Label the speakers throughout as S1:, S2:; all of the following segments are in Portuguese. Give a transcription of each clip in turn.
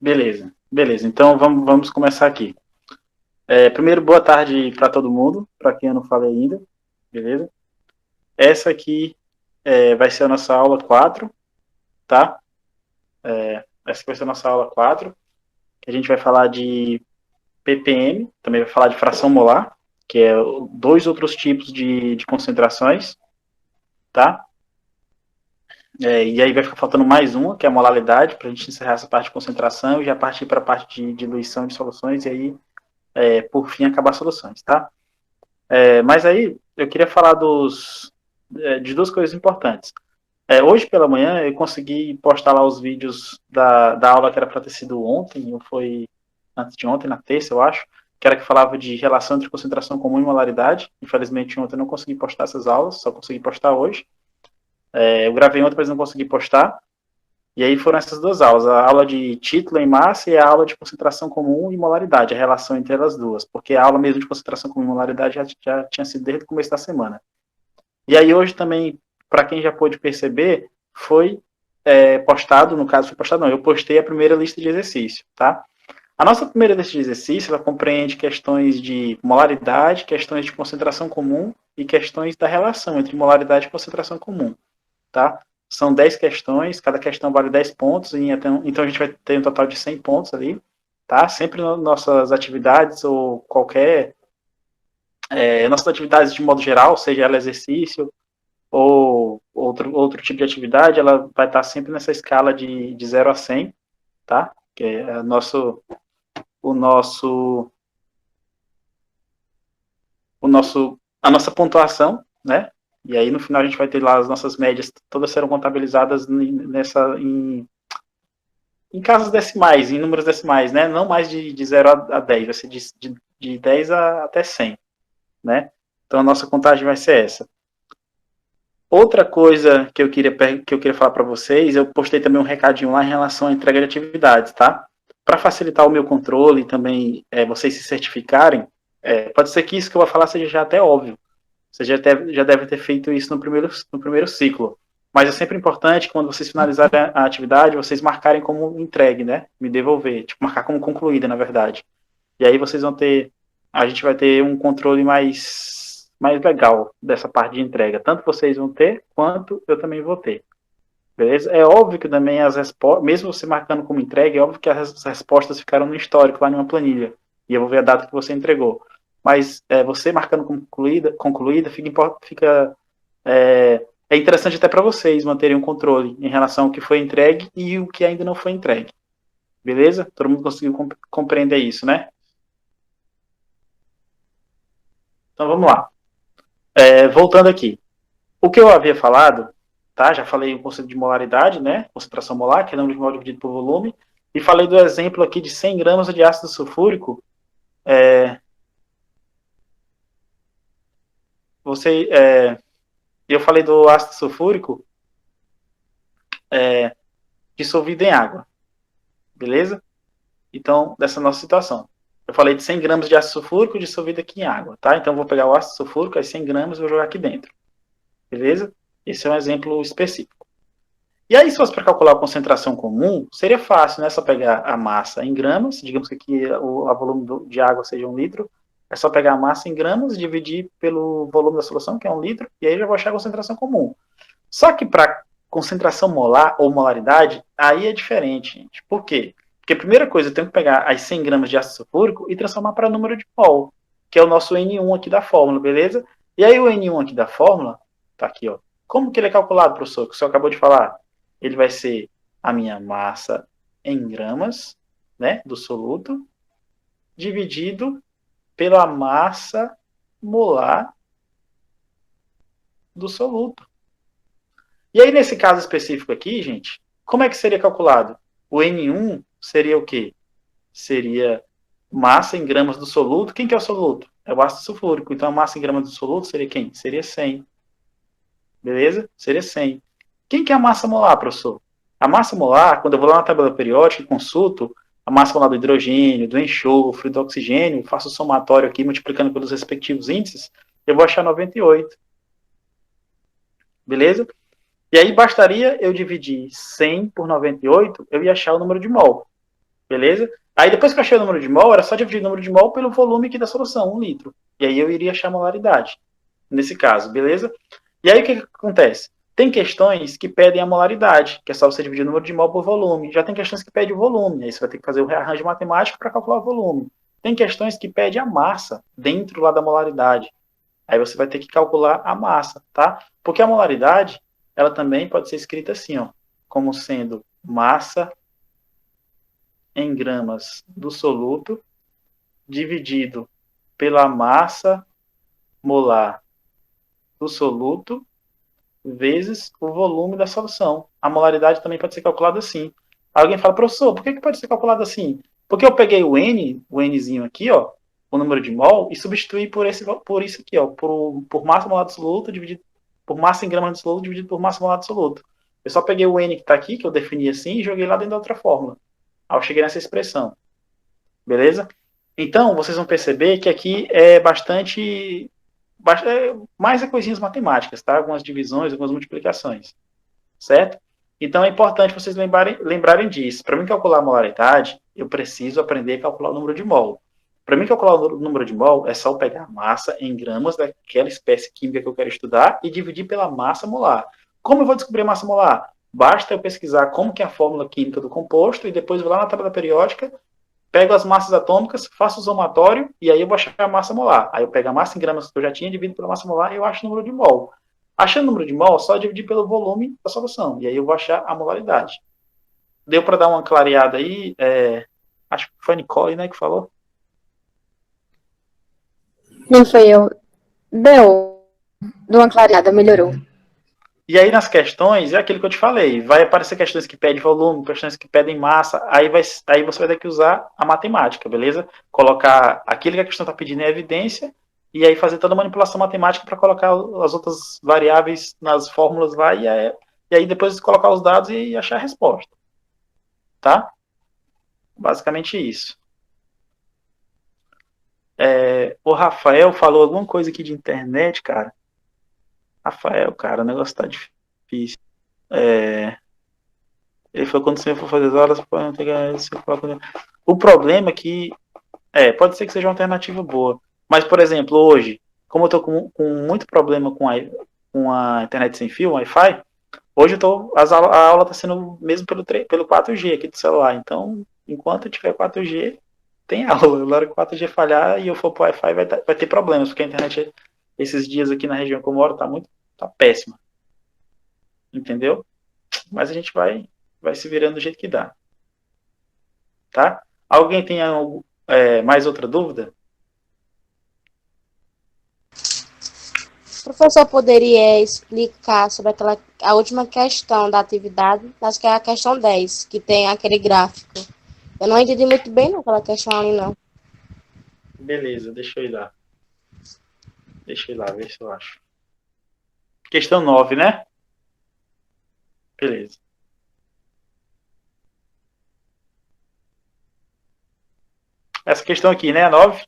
S1: Beleza, beleza. Então vamos começar aqui. Primeiro, boa tarde para todo mundo, para quem eu não falei ainda, beleza? Essa aqui vai ser a nossa aula 4, tá? Essa vai ser a nossa aula 4, que a gente vai falar de ppm, também vai falar de fração molar, que é dois outros tipos de concentrações, tá? E aí vai ficar faltando mais uma, que é a molaridade, para a gente encerrar essa parte de concentração e já partir para a parte de diluição de soluções e aí, por fim, acabar as soluções, tá? Mas aí eu queria falar de duas coisas importantes. Hoje pela manhã eu consegui postar lá os vídeos da aula que era para ter sido ontem, ou foi antes de ontem, na terça, eu acho, que era que falava de relação entre concentração comum e molaridade. Infelizmente ontem eu não consegui postar essas aulas, só consegui postar hoje. Eu gravei ontem, mas não consegui postar. E aí foram essas duas aulas, a aula de título em massa e a aula de concentração comum e molaridade, a relação entre elas duas, porque a aula mesmo de concentração comum e molaridade já tinha sido desde o começo da semana. E aí hoje também, para quem já pôde perceber, foi postado, no caso foi postado não, eu postei a primeira lista de exercício, tá? A nossa primeira lista de exercício, ela compreende questões de molaridade, questões de concentração comum e questões da relação entre molaridade e concentração comum, tá? São 10 questões, cada questão vale 10 pontos, então a gente vai ter um total de 100 pontos ali, tá? Sempre nas nossas atividades ou nossas atividades de modo geral, seja ela exercício ou outro tipo de atividade, ela vai estar sempre nessa escala de 0 a 100, tá? Que é o nosso, a nossa pontuação, né? E aí no final a gente vai ter lá as nossas médias, todas serão contabilizadas em casas decimais, em números decimais, né? Não mais de 0 a 10, vai ser de 10 até 100, né? Então a nossa contagem vai ser essa. Outra coisa que eu queria falar para vocês, eu postei também um recadinho lá em relação à entrega de atividades, tá? Para facilitar o meu controle e também vocês se certificarem, pode ser que isso que eu vou falar seja já até óbvio. Você já deve ter feito isso no primeiro ciclo. Mas é sempre importante, quando vocês finalizarem a atividade, vocês marcarem como entregue, né? Me devolver, tipo, marcar como concluída, na verdade. E aí vocês vão ter, a gente vai ter um controle mais legal dessa parte de entrega. Tanto vocês vão ter, quanto eu também vou ter. Beleza? É óbvio que também as respostas, mesmo você marcando como entregue, é óbvio que as respostas ficaram no histórico, lá numa planilha. E eu vou ver a data que você entregou. Mas você marcando como concluída é interessante até para vocês manterem um controle em relação ao que foi entregue e o que ainda não foi entregue. Beleza? Todo mundo conseguiu compreender isso, né? Então vamos lá. Voltando aqui. O que eu havia falado, tá? Já falei o conceito de molaridade, né? Concentração molar, que é número de mol dividido por volume. E falei do exemplo aqui de 100 gramas de ácido sulfúrico. É, você, é, eu falei do ácido sulfúrico dissolvido em água, beleza? Então, dessa nossa situação. Eu falei de 100 gramas de ácido sulfúrico dissolvido aqui em água, tá? Então, eu vou pegar o ácido sulfúrico, as 100 gramas, e vou jogar aqui dentro, beleza? Esse é um exemplo específico. E aí, se fosse para calcular a concentração comum, seria fácil, né? Só pegar a massa em gramas, digamos que aqui a volume de água seja 1 litro, é só pegar a massa em gramas, dividir pelo volume da solução, que é 1 litro, e aí já vou achar a concentração comum. Só que para concentração molar ou molaridade, aí é diferente, gente. Por quê? Porque a primeira coisa, eu tenho que pegar as 100 gramas de ácido sulfúrico e transformar para número de mol, que é o nosso N1 aqui da fórmula, beleza? E aí o N1 aqui da fórmula, tá aqui, ó. Como que ele é calculado, professor? Que o senhor acabou de falar? Ele vai ser a minha massa em gramas, né, do soluto, dividido pela massa molar do soluto. E aí, nesse caso específico aqui, gente, como é que seria calculado? O N1 seria o quê? Seria massa em gramas do soluto. Quem que é o soluto? É o ácido sulfúrico. Então, a massa em gramas do soluto seria quem? Seria 100. Beleza? Seria 100. Quem que é a massa molar, professor? A massa molar, quando eu vou lá na tabela periódica e consulto a massa molar do hidrogênio, do enxofre, do oxigênio, faço o somatório aqui, multiplicando pelos respectivos índices, eu vou achar 98. Beleza? E aí bastaria eu dividir 100 por 98, eu ia achar o número de mol. beleza? Aí depois que eu achei o número de mol, era só dividir o número de mol pelo volume aqui da solução, 1 litro. E aí eu iria achar a molaridade, nesse caso, beleza? E aí o que acontece? Tem questões que pedem a molaridade, que é só você dividir o número de mol por volume. Já tem questões que pedem o volume, aí você vai ter que fazer o rearranjo matemático para calcular o volume. Tem questões que pedem a massa dentro lá da molaridade. Aí você vai ter que calcular a massa, tá? Porque a molaridade, ela também pode ser escrita assim, ó, como sendo massa em gramas do soluto dividido pela massa molar do soluto vezes o volume da solução. A molaridade também pode ser calculada assim. Alguém fala, professor, por que pode ser calculado assim? Porque eu peguei o N, o Nzinho aqui, ó, o número de mol, e substituí por isso aqui, ó, por massa molar do soluto dividido por massa em gramas do soluto dividido por massa molar do soluto. Eu só peguei o N que está aqui, que eu defini assim, e joguei lá dentro da outra fórmula. Aí eu cheguei nessa expressão. Beleza? Então, vocês vão perceber que aqui é bastante mais coisinhas matemáticas, tá? Algumas divisões, algumas multiplicações, certo? Então é importante vocês lembrarem disso. Para mim calcular a molaridade, eu preciso aprender a calcular o número de mol. Para mim calcular o número de mol, é só eu pegar a massa em gramas daquela espécie química que eu quero estudar e dividir pela massa molar. Como eu vou descobrir a massa molar? Basta eu pesquisar como que é a fórmula química do composto e depois vou lá na tabela periódica, pego as massas atômicas, faço o somatório e aí eu vou achar a massa molar. Aí eu pego a massa em gramas que eu já tinha, divido pela massa molar e eu acho o número de mol. Achando o número de mol, só dividir pelo volume da solução. E aí eu vou achar a molaridade. Deu para dar uma clareada aí? Acho que foi a Nicole, né, que falou?
S2: Não foi eu. Deu uma clareada, melhorou.
S1: E aí nas questões, é aquilo que eu te falei, vai aparecer questões que pedem volume, questões que pedem massa, aí você vai ter que usar a matemática, beleza? Colocar aquilo que a questão está pedindo em evidência, e aí fazer toda a manipulação matemática para colocar as outras variáveis nas fórmulas lá, e aí depois colocar os dados e achar a resposta. Tá? Basicamente isso. O Rafael falou alguma coisa aqui de internet, cara. Rafael, cara, o negócio tá difícil. Ele falou quando você for fazer as aulas, pode não ter o problema é que pode ser que seja uma alternativa boa. Mas, por exemplo, hoje, como eu tô com muito problema com a internet sem fio, Wi-Fi, hoje a aula está sendo mesmo pelo 4G aqui do celular. Então, enquanto eu tiver 4G, tem aula. Na hora que o 4G falhar e eu for pro Wi-Fi, vai ter problemas, porque a internet esses dias aqui na região que eu moro tá péssima. Entendeu? Mas a gente vai se virando do jeito que dá. Tá? Alguém tem mais outra dúvida?
S3: O professor poderia explicar sobre a última questão da atividade, acho que é a questão 10, que tem aquele gráfico. Eu não entendi muito bem aquela questão ali, não.
S1: Beleza, deixa eu ir lá. Deixa eu ir lá, ver se eu acho. Questão 9, né? Beleza. Essa questão aqui, né? A 9.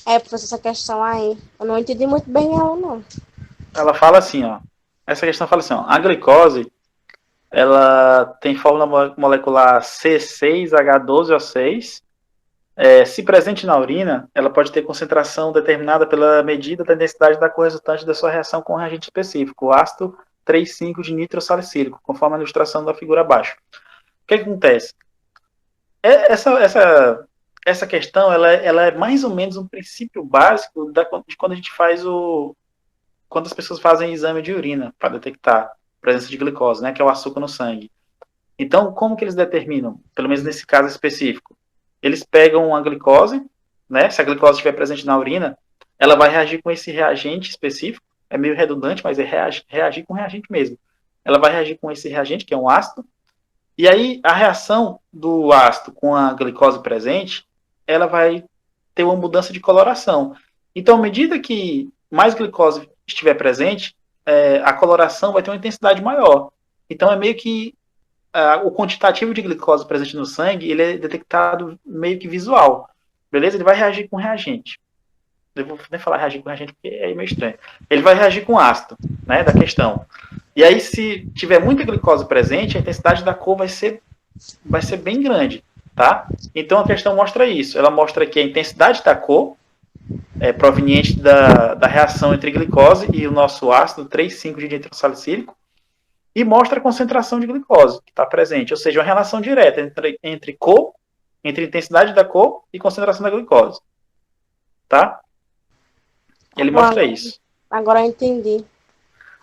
S3: Professor, essa questão aí, eu não entendi muito bem ela, não.
S1: Ela fala assim, ó. Essa questão fala assim, ó. A glicose, ela tem fórmula molecular C6H12O6. Se presente na urina, ela pode ter concentração determinada pela medida da densidade da cor resultante da sua reação com um reagente específico, o ácido 3,5 de nitrosalicílico, conforme a ilustração da figura abaixo. O que acontece? Essa questão ela é mais ou menos um princípio básico de quando a gente faz quando as pessoas fazem exame de urina para detectar a presença de glicose, né, que é o açúcar no sangue. Então, como que eles determinam? Pelo menos nesse caso específico. Eles pegam a glicose, né, se a glicose estiver presente na urina, ela vai reagir com esse reagente específico, é meio redundante, mas é reagir com reagente mesmo. Ela vai reagir com esse reagente, que é um ácido, e aí a reação do ácido com a glicose presente, ela vai ter uma mudança de coloração. Então, à medida que mais glicose estiver presente, a coloração vai ter uma intensidade maior. Então, é meio que o quantitativo de glicose presente no sangue, ele é detectado meio que visual. Beleza? Ele vai reagir com reagente. Eu vou nem falar reagir com reagente porque é meio estranho. Ele vai reagir com ácido, né, da questão. E aí, se tiver muita glicose presente, a intensidade da cor vai ser vai ser bem grande, tá? Então a questão mostra isso. Ela mostra que a intensidade da cor é proveniente da reação entre glicose e o nosso ácido 3,5 de nitrosalicílico e mostra a concentração de glicose que está presente, ou seja, uma relação direta entre cor, entre intensidade da cor e concentração da glicose, tá?
S3: Tá
S1: Ele
S3: bom,
S1: mostra isso.
S3: agora eu entendi.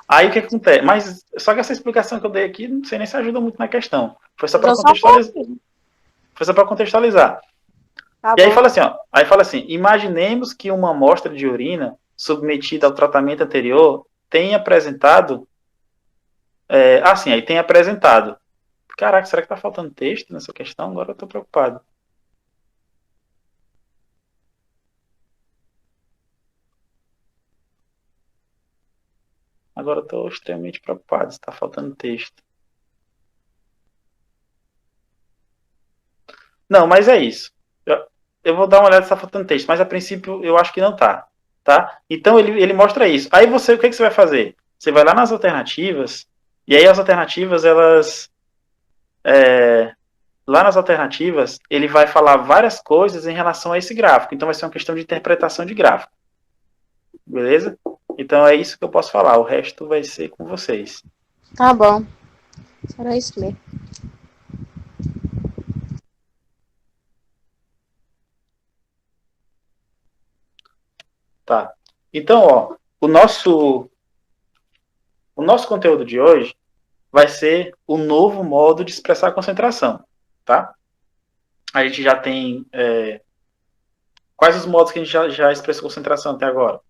S1: Aí o que acontece? Mas só que essa explicação que eu dei aqui, não sei nem se ajuda muito na questão. Foi só para
S3: Ajudou só um
S1: contextualizar.
S3: pouquinho.
S1: Foi só para contextualizar.
S3: Tá
S1: E aí
S3: bom.
S1: fala assim, ó, aí fala assim, imaginemos que uma amostra de urina submetida ao tratamento anterior tenha apresentado, aí tem apresentado. Caraca, será que tá faltando texto nessa questão? Agora eu tô preocupado. Agora eu tô extremamente preocupado, está faltando texto. Não, mas é isso. Eu vou dar uma olhada se está faltando texto, mas a princípio eu acho que não tá. Tá? Então ele mostra isso. Aí você, o que você vai fazer? Você vai lá nas alternativas, e aí as alternativas, elas. Lá nas alternativas, ele vai falar várias coisas em relação a esse gráfico. Então vai ser uma questão de interpretação de gráfico. Beleza? Então é isso que eu posso falar. O resto vai ser com vocês.
S3: Tá bom. Era isso mesmo.
S1: Tá. Então, ó, o nosso conteúdo de hoje vai ser o novo modo de expressar a concentração, tá? A gente já tem quais os modos que a gente já expressou concentração até agora?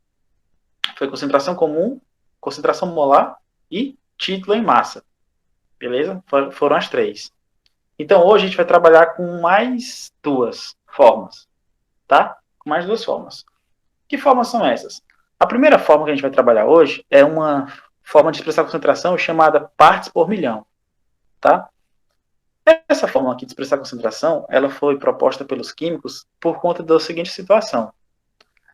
S1: Foi concentração comum, concentração molar e título em massa, beleza? Foram as três. Então hoje a gente vai trabalhar com mais duas formas, tá? Com mais duas formas. Que formas são essas? A primeira forma que a gente vai trabalhar hoje é uma forma de expressar concentração chamada partes por milhão, tá? Essa forma aqui de expressar concentração, ela foi proposta pelos químicos por conta da seguinte situação.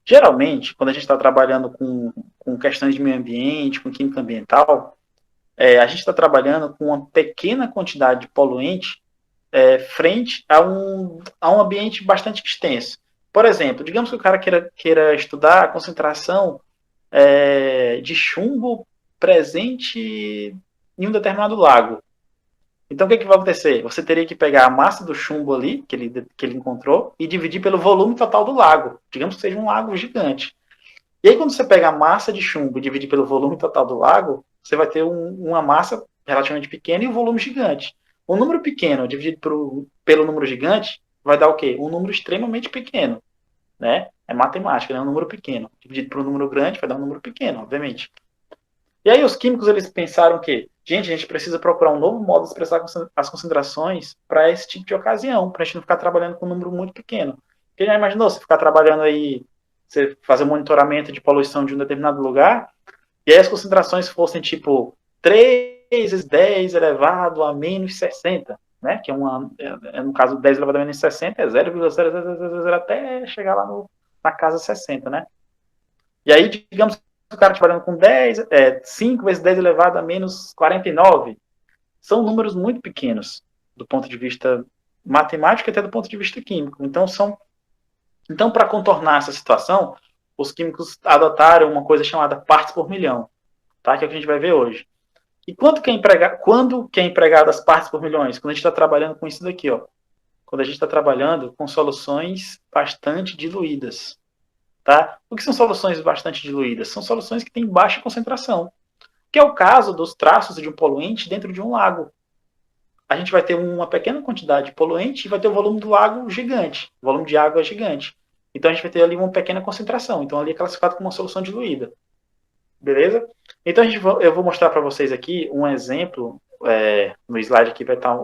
S1: Geralmente, quando a gente está trabalhando com questões de meio ambiente, com química ambiental, a gente está trabalhando com uma pequena quantidade de poluente frente a um ambiente bastante extenso. Por exemplo, digamos que o cara queira estudar a concentração de chumbo presente em um determinado lago. Então, o que vai acontecer? Você teria que pegar a massa do chumbo ali, que ele encontrou, e dividir pelo volume total do lago. Digamos que seja um lago gigante. E aí, quando você pega a massa de chumbo e divide pelo volume total do lago, você vai ter uma massa relativamente pequena e um volume gigante. Um número pequeno dividido pelo número gigante vai dar o quê? Um número extremamente pequeno. Né? É matemática, né? Um número pequeno. Dividido por um número grande vai dar um número pequeno, obviamente. E aí os químicos eles pensaram que, gente, a gente precisa procurar um novo modo de expressar as concentrações para esse tipo de ocasião, para a gente não ficar trabalhando com um número muito pequeno. Porque já imaginou você ficar trabalhando aí, você fazer um monitoramento de poluição de um determinado lugar, e aí as concentrações fossem tipo 3 vezes 10 elevado a menos 60, né? Que no caso 10 elevado a menos 60 é 0,000 até chegar lá na casa 60, né? E aí, digamos que o cara trabalhando com 5 vezes 10 elevado a menos 49, são números muito pequenos do ponto de vista matemático e até do ponto de vista químico. Então, para contornar essa situação, os químicos adotaram uma coisa chamada partes por milhão, tá? Que é o que a gente vai ver hoje. E quando que é empregado as partes por milhões? Quando a gente está trabalhando com isso daqui, ó. Quando a gente está trabalhando com soluções bastante diluídas. Tá? O que são soluções bastante diluídas? São soluções que têm baixa concentração, que é o caso dos traços de um poluente dentro de um lago. A gente vai ter uma pequena quantidade de poluente e vai ter o volume do lago gigante, o volume de água é gigante. Então a gente vai ter ali uma pequena concentração. Então ali é classificado como uma solução diluída. Beleza? Então eu vou mostrar para vocês aqui um exemplo. No slide aqui vai estar.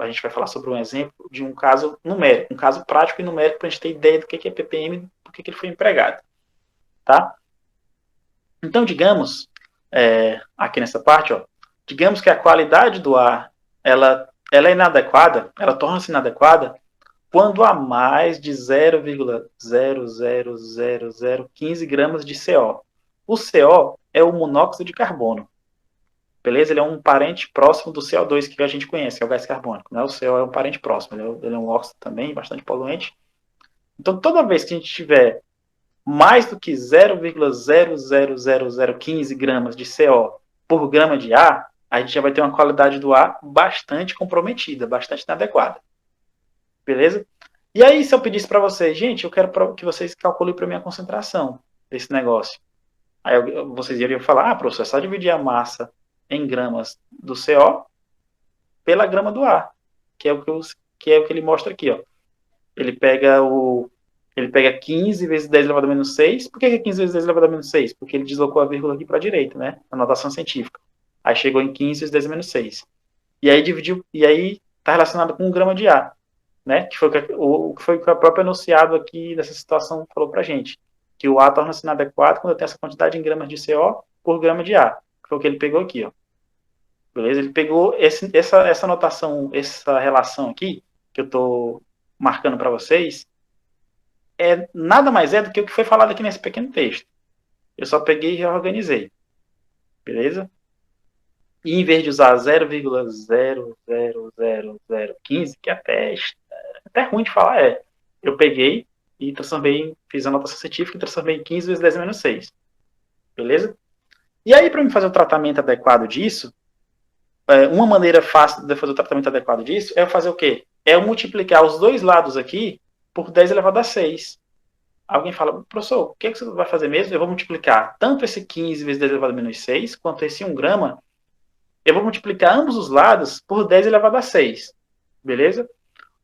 S1: A gente vai falar sobre um exemplo de um caso numérico, um caso prático e numérico para a gente ter ideia do que é ppm, por que ele foi empregado. Tá? Então, digamos, aqui nessa parte, ó, digamos que a qualidade do ar ela é inadequada, ela torna-se inadequada quando há mais de 0,00015 gramas de CO. O CO é o monóxido de carbono. beleza? Ele é um parente próximo do CO2 que a gente conhece, que é o gás carbônico, né? O CO é um parente próximo, ele é um óxido também, bastante poluente. Então, toda vez que a gente tiver mais do que 0,00015 gramas de CO por grama de ar, a gente já vai ter uma qualidade do ar bastante comprometida, bastante inadequada. Beleza? E aí, se eu pedisse para vocês, gente, eu quero que vocês calculem para mim a concentração desse negócio. Aí vocês iriam falar, professor, é só dividir a massa em gramas do CO pela grama do ar, que é o que ele mostra aqui, ó. Ele pega 15 vezes 10 elevado a menos 6. Por que é 15 vezes 10 elevado a menos 6? Porque ele deslocou a vírgula aqui para a direita, né? A notação científica. Aí chegou em 15 vezes 10 a menos 6. E aí dividiu, e aí está relacionado com 1 grama de ar, né? Que foi o que o próprio enunciado aqui dessa situação falou para a gente. Que o ar torna-se inadequado quando tem essa quantidade em gramas de CO por grama de ar. Que foi o que ele pegou aqui, ó. Beleza? Ele pegou essa notação, essa relação aqui, que eu estou marcando para vocês, nada mais é do que o que foi falado aqui nesse pequeno texto. Eu só peguei e reorganizei. Beleza? E em vez de usar 0,00015, que até ruim de falar, eu peguei e transformei, fiz a notação científica e transformei em 15 vezes 10 a menos 6. Beleza? E aí, para me fazer o tratamento adequado disso, uma maneira fácil de fazer o tratamento adequado disso é eu fazer o quê? É eu multiplicar os dois lados aqui por 10 elevado a 6. Alguém fala, professor, o que você vai fazer mesmo? Eu vou multiplicar tanto esse 15 vezes 10 elevado a menos 6, quanto esse 1 grama. Eu vou multiplicar ambos os lados por 10 elevado a 6. Beleza?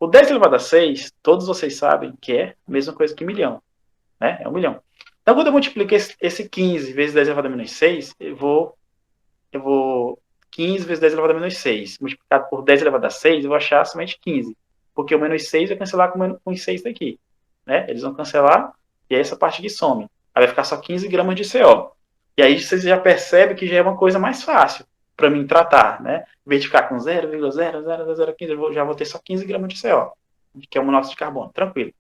S1: O 10 elevado a 6, todos vocês sabem que é a mesma coisa que 1 milhão. Né? É 1 milhão. Então, quando eu multiplico esse 15 vezes 10 elevado a menos 6, eu vou 15 vezes 10 elevado a menos 6, multiplicado por 10 elevado a 6, eu vou achar somente 15. Porque o menos 6 vai cancelar com os 6 daqui. Né? Eles vão cancelar, e aí essa parte aqui some. Aí vai ficar só 15 gramas de CO. E aí vocês já percebem que já é uma coisa mais fácil para mim tratar. Né? Em vez de ficar com 0,00015, eu já vou ter só 15 gramas de CO, que é o monóxido de carbono. Tranquilo.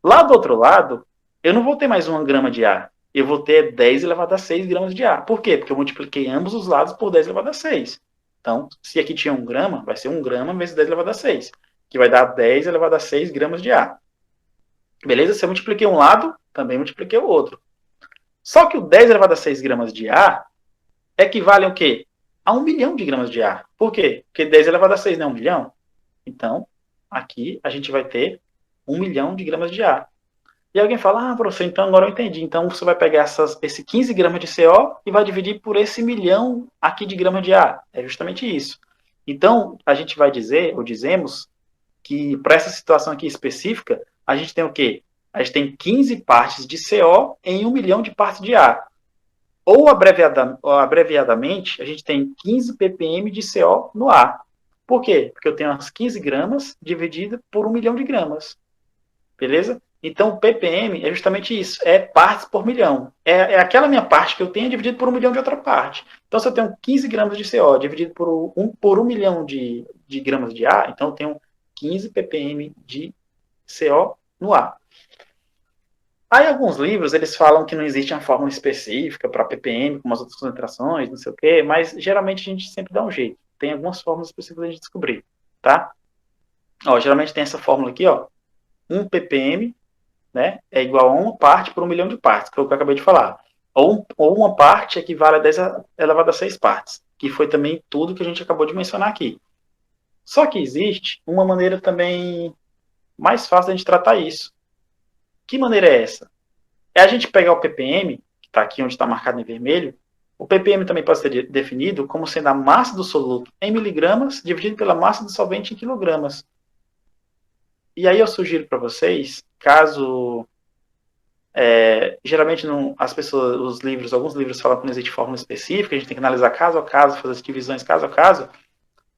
S1: Lá do outro lado, eu não vou ter mais 1 grama de ar. Eu vou ter 10 elevado a 6 gramas de ar. Por quê? Porque eu multipliquei ambos os lados por 10 elevado a 6. Então, se aqui tinha 1 grama, vai ser 1 grama vezes 10 elevado a 6, que vai dar 10 elevado a 6 gramas de ar. Beleza? Se eu multipliquei um lado, também multipliquei o outro. Só que o 10 elevado a 6 gramas de ar equivale ao quê? A 1 milhão de gramas de ar. Por quê? Porque 10 elevado a 6 não é 1 milhão. Então, aqui a gente vai ter 1 milhão de gramas de ar. E alguém fala, professor, então agora eu entendi. Então você vai pegar esse 15 gramas de CO e vai dividir por esse 1 milhão aqui de gramas de ar. É justamente isso. Então, a gente vai dizer, ou dizemos, que para essa situação aqui específica, a gente tem o quê? A gente tem 15 partes de CO em 1 milhão de partes de ar. Ou abreviadamente, a gente tem 15 ppm de CO no ar. Por quê? Porque eu tenho as 15 gramas dividido por 1 milhão de gramas. Beleza? Então, o ppm é justamente isso, é partes por milhão. É aquela minha parte que eu tenho dividido por 1 milhão de outra parte. Então, se eu tenho 15 gramas de CO dividido por 1 milhão de gramas de ar, então eu tenho 15 ppm de CO no ar. Aí, alguns livros, eles falam que não existe uma fórmula específica para ppm, como as outras concentrações, não sei o quê, mas geralmente a gente sempre dá um jeito. Tem algumas fórmulas específicas de descobrir, tá? Ó, geralmente tem essa fórmula aqui, ó. 1 ppm, né, é igual a 1 parte por 1 milhão de partes, que é o que eu acabei de falar. Ou uma parte equivale a 10 elevado a 6 partes, que foi também tudo que a gente acabou de mencionar aqui. Só que existe uma maneira também mais fácil de a gente tratar isso. Que maneira é essa? É a gente pegar o ppm, que está aqui onde está marcado em vermelho. O ppm também pode ser definido como sendo a massa do soluto em miligramas dividido pela massa do solvente em quilogramas. E aí eu sugiro para vocês, caso geralmente as pessoas, alguns livros falam que não existe fórmula específica, a gente tem que analisar caso a caso, fazer as divisões caso a caso,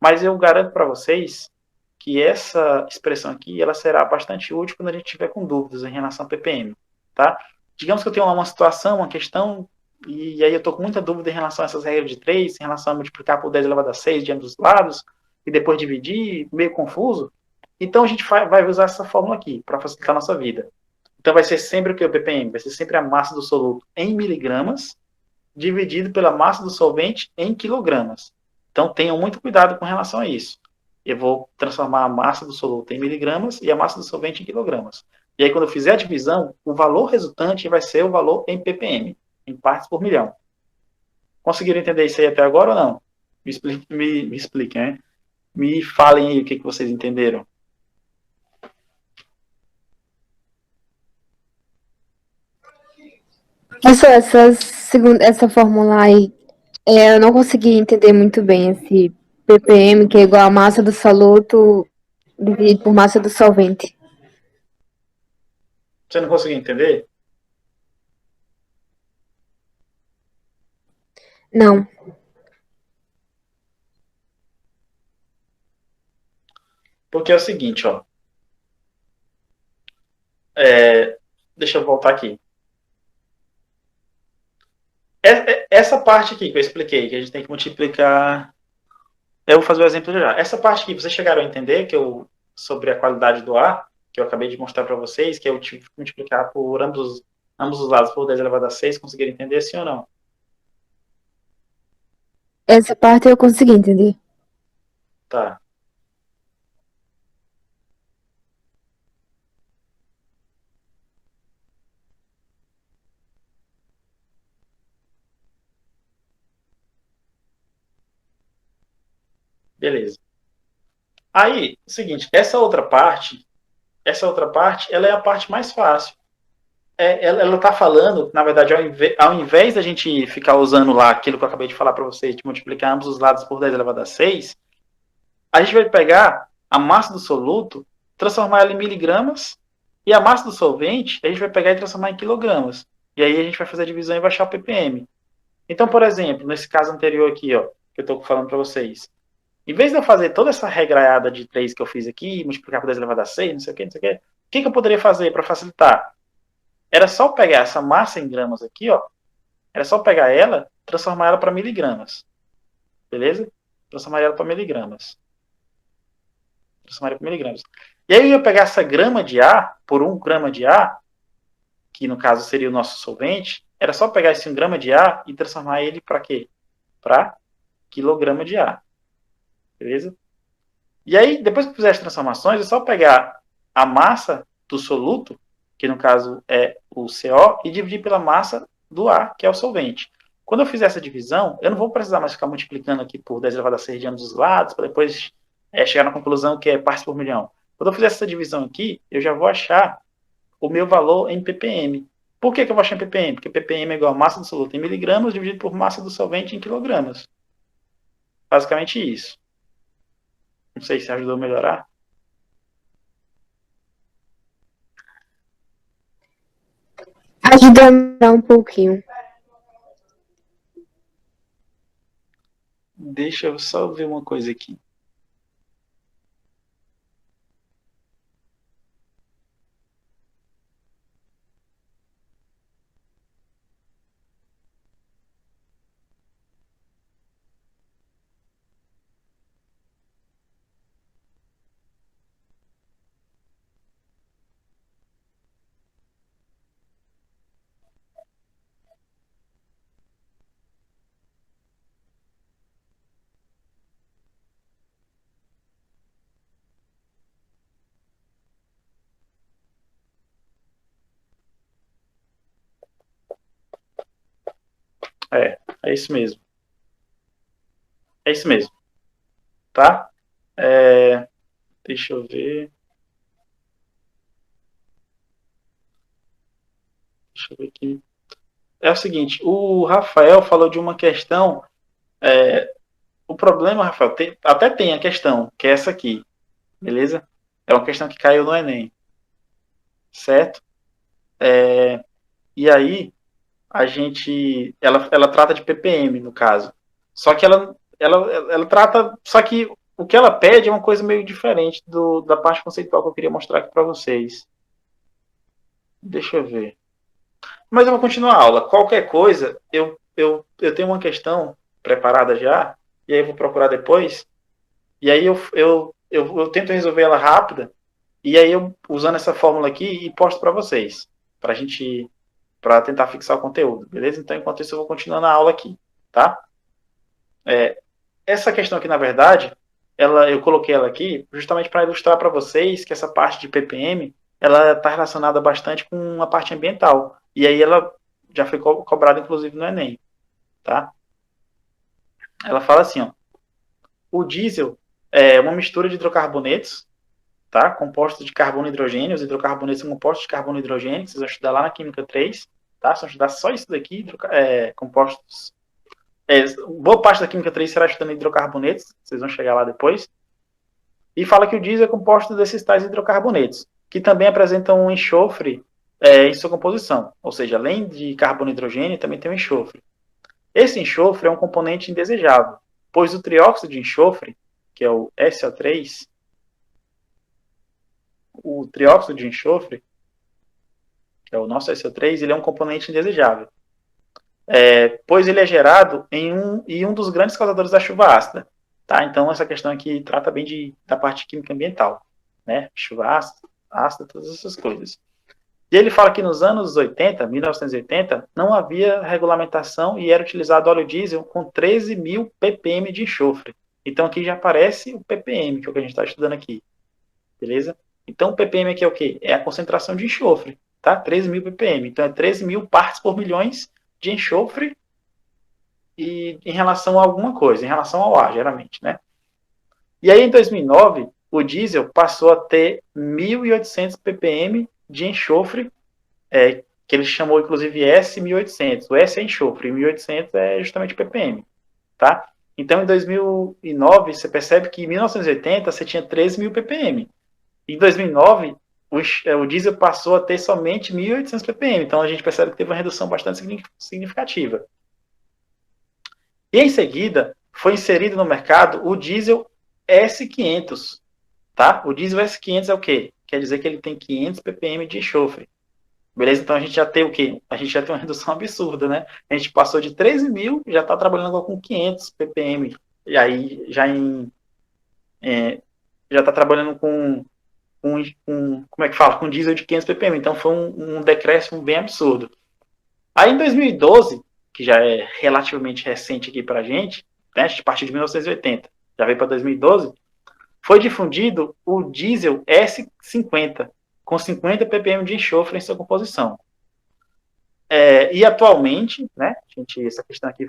S1: mas eu garanto para vocês que essa expressão aqui, ela será bastante útil quando a gente tiver com dúvidas em relação ao ppm, tá? Digamos que eu tenho uma situação, uma questão, e aí eu estou com muita dúvida em relação a essas regras de 3, em relação a multiplicar por 10 elevado a 6 diante dos lados, e depois dividir, meio confuso. Então a gente vai usar essa fórmula aqui, para facilitar a nossa vida. Então vai ser sempre o que? O ppm? Vai ser sempre a massa do soluto em miligramas, dividido pela massa do solvente em quilogramas. Então, tenham muito cuidado com relação a isso. Eu vou transformar a massa do soluto em miligramas e a massa do solvente em quilogramas. E aí, quando eu fizer a divisão, o valor resultante vai ser o valor em ppm, em partes por milhão. Conseguiram entender isso aí até agora ou não? Me expliquem, né? Me falem aí o que vocês entenderam.
S2: Essa fórmula aí, eu não consegui entender muito bem esse ppm, que é igual a massa do soluto dividido por massa do solvente.
S1: Você não conseguiu entender?
S2: Não.
S1: Porque é o seguinte, ó. Deixa eu voltar aqui. Essa parte aqui que eu expliquei, que a gente tem que multiplicar. Eu vou fazer o exemplo já. Essa parte aqui, vocês chegaram a entender sobre a qualidade do ar, que eu acabei de mostrar para vocês, que eu tive que multiplicar por ambos os lados por 10 elevado a 6, conseguiram entender sim ou não?
S2: Essa parte eu consegui entender.
S1: Tá. Beleza. Aí, seguinte, essa outra parte, ela é a parte mais fácil. Ela está falando, na verdade, ao invés da gente ficar usando lá aquilo que eu acabei de falar para vocês, de multiplicar ambos os lados por 10 elevado a 6, a gente vai pegar a massa do soluto, transformar ela em miligramas, e a massa do solvente, a gente vai pegar e transformar em quilogramas. E aí a gente vai fazer a divisão e vai achar o ppm. Então, por exemplo, nesse caso anterior aqui, ó, que eu estou falando para vocês, em vez de eu fazer toda essa regraiada de 3 que eu fiz aqui, multiplicar por 10 elevado a 6, não sei o que, não sei o que, o que eu poderia fazer para facilitar? Era só pegar essa massa em gramas aqui, ó, era só pegar ela, transformar ela para miligramas. Beleza? Transformar ela para miligramas. Transformar para miligramas. E aí eu ia pegar essa grama de ar, por 1 grama de ar, que no caso seria o nosso solvente, era só pegar esse 1 grama de ar e transformar ele para quê? Para quilograma de ar. Beleza? E aí, depois que fizer as transformações, é só pegar a massa do soluto, que no caso é o CO, e dividir pela massa do ar, que é o solvente. Quando eu fizer essa divisão, eu não vou precisar mais ficar multiplicando aqui por 10 elevado a 6 de ambos os lados, para depois chegar na conclusão que é partes por milhão. Quando eu fizer essa divisão aqui, eu já vou achar o meu valor em ppm. Por que eu vou achar em ppm? Porque ppm é igual a massa do soluto em miligramas dividido por massa do solvente em quilogramas. Basicamente isso. Não sei se ajudou a melhorar.
S2: Ajuda a melhorar um pouquinho.
S1: Deixa eu só ver uma coisa aqui. É isso mesmo. É isso mesmo. Tá? Deixa eu ver. Deixa eu ver aqui. É o seguinte, o Rafael falou de uma questão. O problema, Rafael, até tem a questão, que é essa aqui. Beleza? É uma questão que caiu no Enem. Certo? E aí, ela trata de ppm, no caso. Só que ela trata. Só que o que ela pede é uma coisa meio diferente da parte conceitual que eu queria mostrar aqui para vocês. Deixa eu ver. Mas eu vou continuar a aula. Qualquer coisa, eu tenho uma questão preparada já, e aí eu vou procurar depois, e aí eu tento resolver ela rápida, e aí eu, usando essa fórmula aqui, e posto para vocês, para a gente para tentar fixar o conteúdo, beleza? Então, enquanto isso, eu vou continuando a aula aqui, tá? Essa questão aqui, na verdade, eu coloquei ela aqui justamente para ilustrar para vocês que essa parte de ppm, ela está relacionada bastante com a parte ambiental. E aí ela já foi cobrada, inclusive, no Enem, tá? Ela fala assim, ó, o diesel é uma mistura de hidrocarbonetos, tá? Compostos de carbono e hidrogênio. Os hidrocarbonetos são compostos de carbono e hidrogênio, que vocês vão estudar lá na Química 3, tá? Vocês vão estudar só isso daqui, compostos. Boa parte da Química 3 será estudando hidrocarbonetos, vocês vão chegar lá depois. E fala que o diesel é composto desses tais hidrocarbonetos, que também apresentam um enxofre em sua composição. Ou seja, além de carbono e hidrogênio, também tem um enxofre. Esse enxofre é um componente indesejável, pois o trióxido de enxofre, que é o SO3, o trióxido de enxofre, que é o nosso SO3, ele é um componente indesejável, pois ele é gerado em um dos grandes causadores da chuva ácida. Tá? Então, essa questão aqui trata bem da parte química ambiental, né? Chuva ácida, todas essas coisas. E ele fala que nos anos 80, 1980, não havia regulamentação e era utilizado óleo diesel com 13.000 ppm de enxofre. Então, aqui já aparece o ppm, que é o que a gente está estudando aqui. Beleza? Então, o ppm aqui é o quê? É a concentração de enxofre, tá? 13.000 ppm. Então, é 13.000 partes por milhões de enxofre e em relação a alguma coisa, em relação ao ar, geralmente, né? E aí, em 2009, o diesel passou a ter 1.800 ppm de enxofre, que ele chamou, inclusive, S1800. O S é enxofre, e 1.800 é justamente ppm, tá? Então, em 2009, você percebe que em 1980 você tinha 13.000 ppm. Em 2009, o diesel passou a ter somente 1.800 ppm. Então, a gente percebe que teve uma redução bastante significativa. E, em seguida, foi inserido no mercado o diesel S500. Tá? O diesel S500 é o quê? Quer dizer que ele tem 500 ppm de enxofre. Beleza? Então, a gente já tem o quê? A gente já tem uma redução absurda, né? A gente passou de 13.000, já está trabalhando com 500 ppm. E aí, já está trabalhando com como é que fala? Com diesel de 500 ppm. Então, foi um decréscimo bem absurdo. Aí, em 2012, que já é relativamente recente aqui para a gente, né, a partir de 1980, já veio para 2012, foi difundido o diesel S50, com 50 ppm de enxofre em sua composição. E atualmente, né, essa questão aqui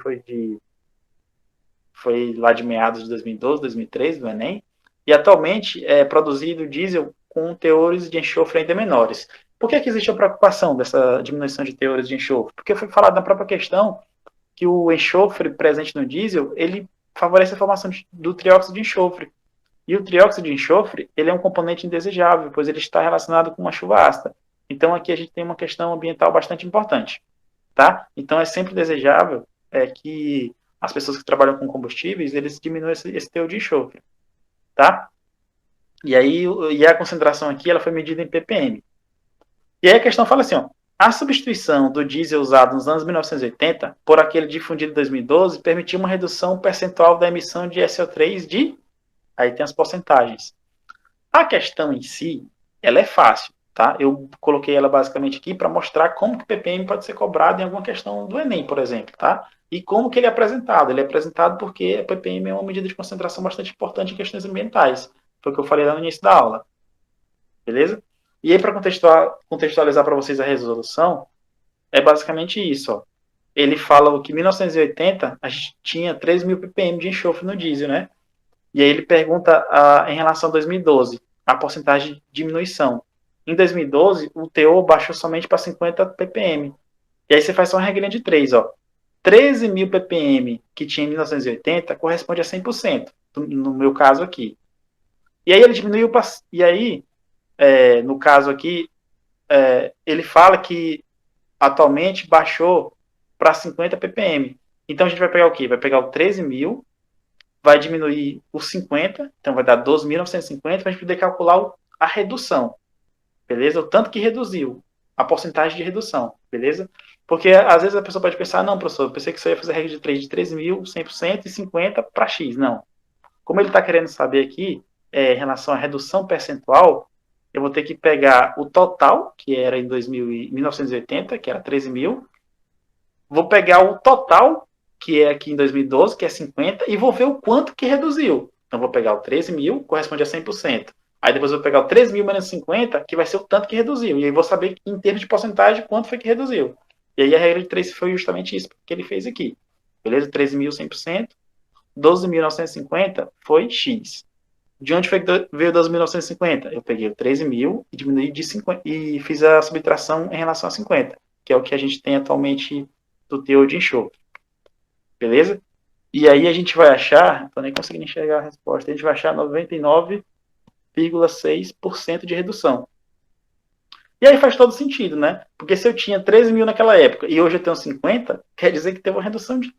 S1: foi lá de meados de 2012, 2013, do Enem, e atualmente é produzido diesel com teores de enxofre ainda menores. Por que existe a preocupação dessa diminuição de teores de enxofre? Porque foi falado na própria questão que o enxofre presente no diesel, ele favorece a formação do trióxido de enxofre. E o trióxido de enxofre, ele é um componente indesejável, pois ele está relacionado com uma chuva ácida. Então, aqui a gente tem uma questão ambiental bastante importante, tá? Então, é sempre desejável que as pessoas que trabalham com combustíveis, eles diminuam esse teor de enxofre, tá? E a concentração aqui, ela foi medida em ppm. E aí a questão fala assim, ó, a substituição do diesel usado nos anos 1980 por aquele difundido em 2012 permitiu uma redução percentual da emissão de SO3 de... Aí tem as porcentagens. A questão em si, ela é fácil, tá? Eu coloquei ela basicamente aqui para mostrar como que o ppm pode ser cobrado em alguma questão do Enem, por exemplo, tá? E como que ele é apresentado. Ele é apresentado porque o ppm é uma medida de concentração bastante importante em questões ambientais. Foi o que eu falei lá no início da aula. Beleza? E aí, para contextualizar para vocês a resolução, é basicamente isso, ó. Ele fala que em 1980 a gente tinha 3.000 ppm de enxofre no diesel, né? E aí ele pergunta em relação a 2012, a porcentagem de diminuição. Em 2012, o teor baixou somente para 50 ppm. E aí você faz só uma regrinha de 3, ó. 13.000 ppm que tinha em 1980 corresponde a 100%, no meu caso aqui. E aí ele diminuiu para... E aí, no caso aqui, ele fala que atualmente baixou para 50 ppm. Então a gente vai pegar o quê? Vai pegar o 13.000, vai diminuir os 50, então vai dar 12.950, para a gente poder calcular a redução, beleza? O tanto que reduziu, a porcentagem de redução, beleza? Porque às vezes a pessoa pode pensar, não, professor, eu pensei que você ia fazer a regra de 3 de 13.000, 100% e 50 para X. Não. Como ele está querendo saber aqui, em relação à redução percentual, eu vou ter que pegar o total, que era em 1980, que era 13 mil, vou pegar o total, que é aqui em 2012, que é 50, e vou ver o quanto que reduziu. Então, vou pegar o 13 mil, corresponde a 100%. Aí depois eu vou pegar o 13 mil menos 50, que vai ser o tanto que reduziu. E aí vou saber, em termos de porcentagem, quanto foi que reduziu. E aí a regra de 3 foi justamente isso que ele fez aqui. Beleza? 13 mil, 100%. 12.950 foi X. De onde foi que veio 12.950? Eu peguei o 13 mil e diminui de 50, e fiz a subtração em relação a 50, que é o que a gente tem atualmente do teor de enxofre. Beleza? E aí a gente vai achar, estou nem conseguindo enxergar a resposta, a gente vai achar 99,6% de redução. E aí faz todo sentido, né? Porque se eu tinha 13 mil naquela época e hoje eu tenho 50, quer dizer que teve uma redução de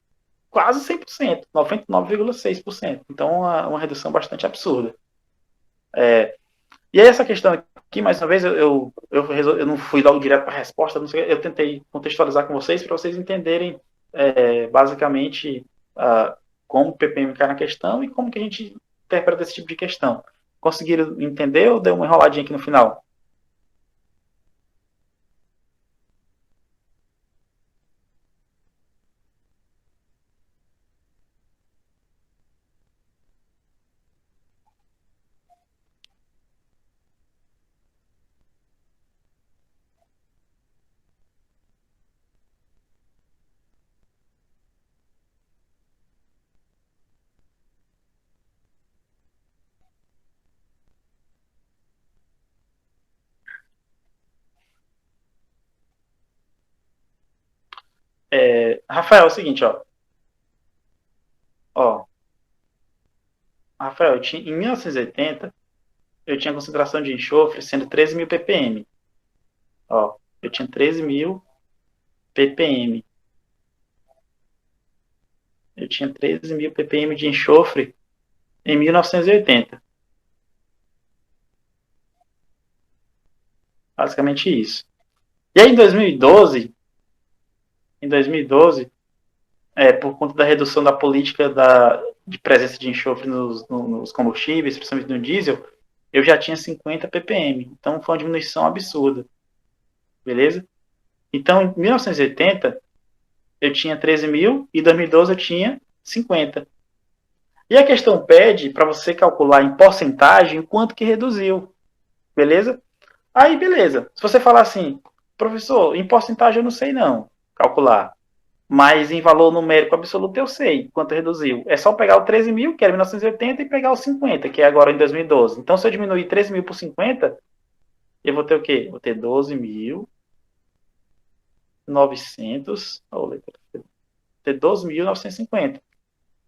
S1: quase 100%, 99,6%. Então, uma redução bastante absurda. E aí essa questão aqui, mais uma vez, eu não fui logo direto para a resposta, não sei, eu tentei contextualizar com vocês para vocês entenderem basicamente como o PPM cai na questão e como que a gente interpreta esse tipo de questão. Conseguiram entender ou deu uma enroladinha aqui no final? Rafael, é o seguinte, ó, Rafael, em 1980, eu tinha concentração de enxofre sendo 13 mil ppm. Ó, eu tinha 13 mil ppm. Eu tinha 13 mil ppm de enxofre em 1980. Basicamente isso. E aí em 2012, por conta da redução da política de presença de enxofre nos combustíveis, principalmente no diesel, eu já tinha 50 ppm. Então foi uma diminuição absurda. Beleza? Então em 1980 eu tinha 13 mil e em 2012 eu tinha 50. E a questão pede para você calcular em porcentagem o quanto que reduziu. Beleza? Aí, beleza. Se você falar assim, professor, em porcentagem eu não sei não calcular. Mas em valor numérico absoluto eu sei quanto reduziu. É só pegar o 13 mil, que era 1980, e pegar o 50, que é agora em 2012. Então, se eu diminuir 13 mil por 50, eu vou ter o quê? Vou ter 12.900. Vou ter 12.950.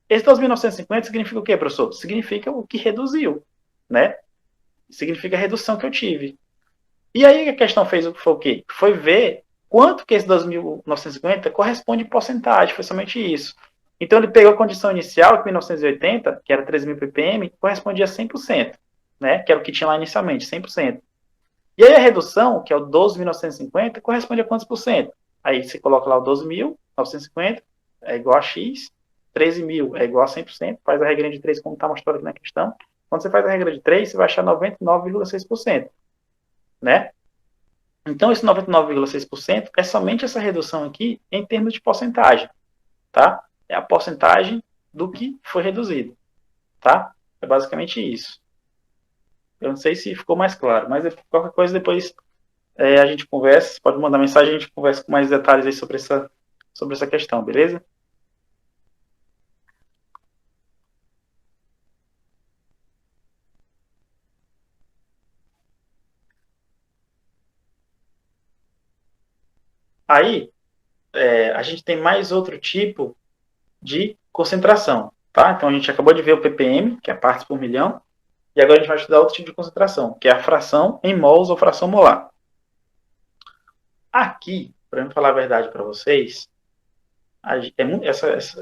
S1: Esse 12.950 significa o quê, professor? Significa o que reduziu, né? Significa a redução que eu tive. E aí a questão foi o quê? Foi ver quanto que esse 2.950 corresponde em porcentagem, foi somente isso. Então ele pegou a condição inicial, que 1980, que era 13.000 ppm, correspondia a 100%, né? Que era o que tinha lá inicialmente, 100%. E aí a redução, que é o 12.950, corresponde a quantos por cento? Aí você coloca lá o 12.950 é igual a X, 13 mil é igual a 100%, faz a regra de 3 como está mostrado aqui na questão. Quando você faz a regra de 3, você vai achar 99,6%, né? Então, esse 99,6% é somente essa redução aqui em termos de porcentagem, tá? É a porcentagem do que foi reduzido, tá? É basicamente isso. Eu não sei se ficou mais claro, mas qualquer coisa depois a gente conversa, você pode mandar mensagem, a gente conversa com mais detalhes aí sobre essa questão, beleza? Aí, a gente tem mais outro tipo de concentração, tá? Então, a gente acabou de ver o ppm, que é partes por milhão, e agora a gente vai estudar outro tipo de concentração, que é a fração em mols ou fração molar. Aqui, para eu falar a verdade para vocês,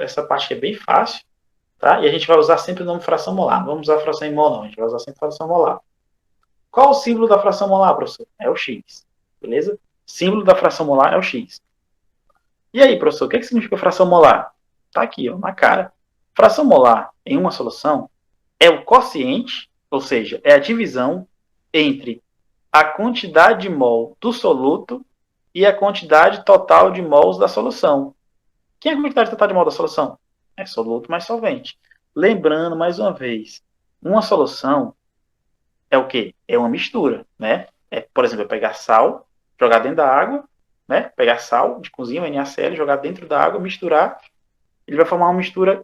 S1: essa parte é bem fácil, tá? E a gente vai usar sempre o nome fração molar. Não vamos usar fração em mol, não. A gente vai usar sempre fração molar. Qual o símbolo da fração molar, professor? É o X. Beleza? Símbolo da fração molar é o X. E aí, professor, o que significa fração molar? Tá aqui, ó, na cara. Fração molar em uma solução é o quociente, ou seja, é a divisão entre a quantidade de mol do soluto e a quantidade total de mols da solução. Quem é a quantidade total de mol da solução? É soluto mais solvente. Lembrando, mais uma vez, uma solução é o quê? É uma mistura, né? Por exemplo, eu pegar sal, jogar dentro da água, né? Pegar sal de cozinha, o NaCl, jogar dentro da água, misturar, ele vai formar uma mistura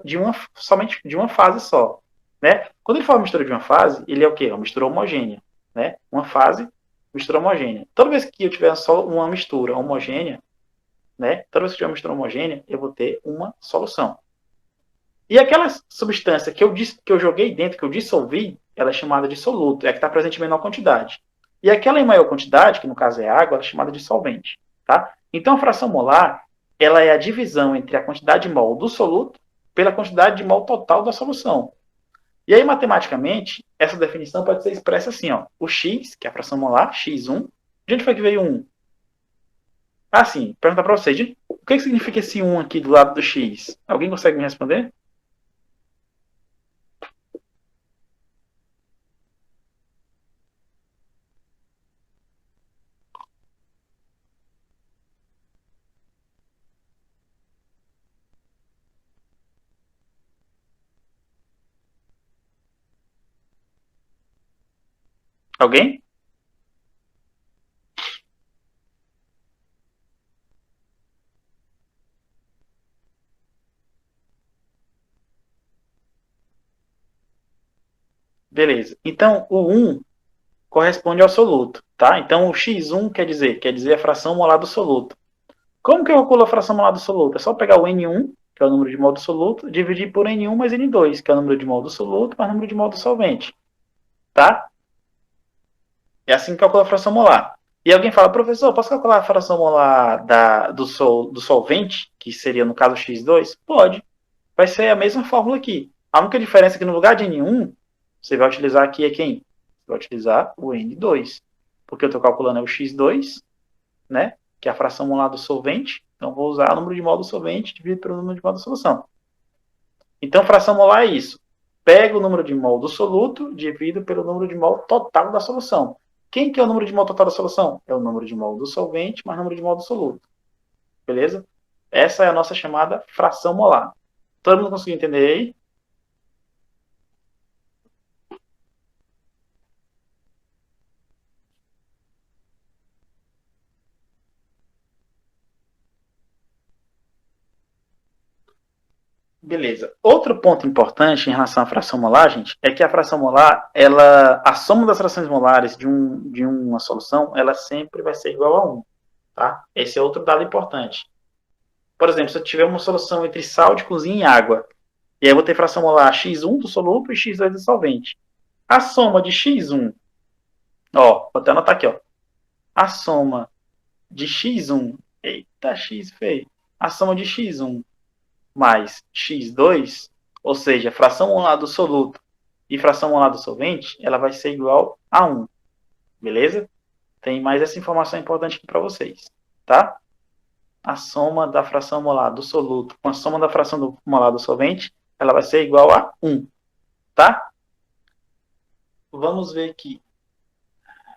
S1: somente de uma fase só, né? Quando ele forma uma mistura de uma fase, ele é o quê? Uma mistura homogênea, né? Uma fase, mistura homogênea. Toda vez que eu tiver só uma mistura homogênea, né? Toda vez que eu tiver uma mistura homogênea, eu vou ter uma solução. E aquela substância que eu joguei dentro, que eu dissolvi, ela é chamada de soluto, é a que está presente em menor quantidade. E aquela em maior quantidade, que no caso é água, ela é chamada de solvente. Tá? Então a fração molar, ela é a divisão entre a quantidade de mol do soluto pela quantidade de mol total da solução. E aí, matematicamente, essa definição pode ser expressa assim, ó, o X, que é a fração molar, X1, de onde foi que veio o 1? Ah, sim, perguntar para vocês, o que significa esse 1 aqui do lado do X? Alguém consegue me responder? Alguém? Beleza. Então, o 1 corresponde ao soluto, tá? Então, o x1 quer dizer a fração molar do soluto. Como que eu calculo a fração molar do soluto? É só pegar o N1, que é o número de mol do soluto, dividir por N1 mais N2, que é o número de mol do soluto mais o número de mol do solvente, tá? É assim que calcula a fração molar. E alguém fala, professor, posso calcular a fração molar do solvente, que seria, no caso, x2? Pode. Vai ser a mesma fórmula aqui. A única diferença é que no lugar de N1, você vai utilizar aqui quem? Você vai utilizar o N2. Porque eu estou calculando o x2, né? Que é a fração molar do solvente. Então, vou usar o número de mol do solvente dividido pelo número de mol da solução. Então, fração molar é isso. Pega o número de mol do soluto, divido pelo número de mol total da solução. Quem que é o número de mol total da solução? É o número de mol do solvente mais o número de mol do soluto. Beleza? Essa é a nossa chamada fração molar. Todo mundo conseguiu entender aí? Beleza. Outro ponto importante em relação à fração molar, gente, é que a fração molar, a soma das frações molares de uma solução, ela sempre vai ser igual a 1. Tá? Esse é outro dado importante. Por exemplo, se eu tiver uma solução entre sal de cozinha e água, e aí eu vou ter fração molar x1 do soluto e x2 do solvente. A soma de x1, ó, vou até anotar aqui, ó. A soma de x1, eita, x feio. A soma de x1 mais x2, ou seja, fração molar do soluto e fração molar do solvente, ela vai ser igual a 1. Beleza? Tem mais essa informação importante aqui para vocês, tá? A soma da fração molar do soluto com a soma da fração molar do solvente, ela vai ser igual a 1, tá? Vamos ver aqui.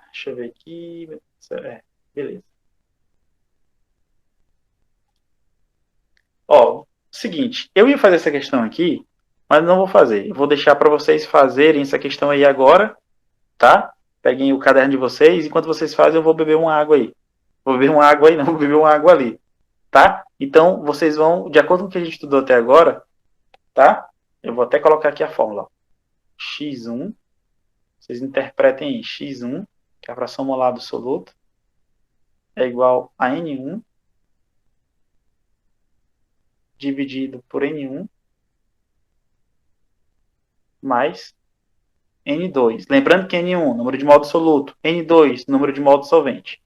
S1: Deixa eu ver aqui. Beleza. Ó, seguinte, eu ia fazer essa questão aqui, mas não vou fazer. Eu vou deixar para vocês fazerem essa questão aí agora, tá? Peguem o caderno de vocês, enquanto vocês fazem, eu vou beber uma água aí. Vou beber uma água aí, não, vou beber uma água ali, tá? Então, vocês vão, de acordo com o que a gente estudou até agora, tá? Eu vou até colocar aqui a fórmula. X1, vocês interpretem aí, X1, que é a fração molar do soluto, é igual a N1 dividido por N1 mais N2. Lembrando que N1, número de mol do soluto, N2, número de mol do solvente.